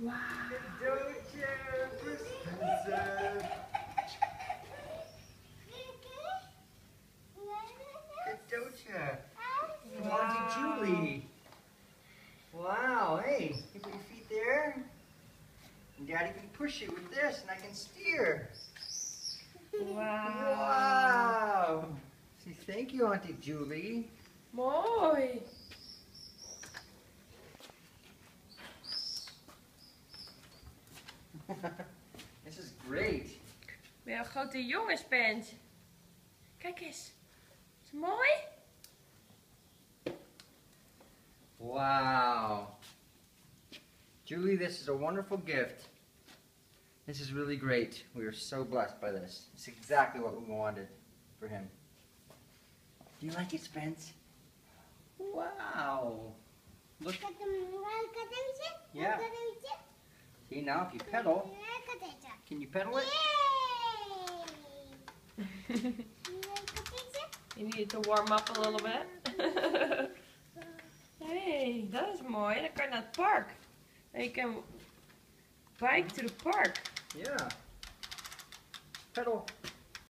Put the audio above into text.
Wauw. Cadeautje voor Spencer. Cadeautje from Auntie Julie. Wow, hey, you put your feet there. And Daddy can push it with this and I can steer. Wauw. Wow. Say thank you, Auntie Julie. Mooi. This is great. Weer een grote jongensband. Kijk eens. Is het mooi? Wow. Julie, this is a wonderful gift. This is really great. We are so blessed by this. It's exactly what we wanted for him. Do you like it, Spence? Wow. Look. Yeah. See, now if you pedal, can you pedal it? You need to warm up a little bit. Hey, dat is mooi. Dan kan je naar het park. And you can bike to the park. Yeah. Pedal.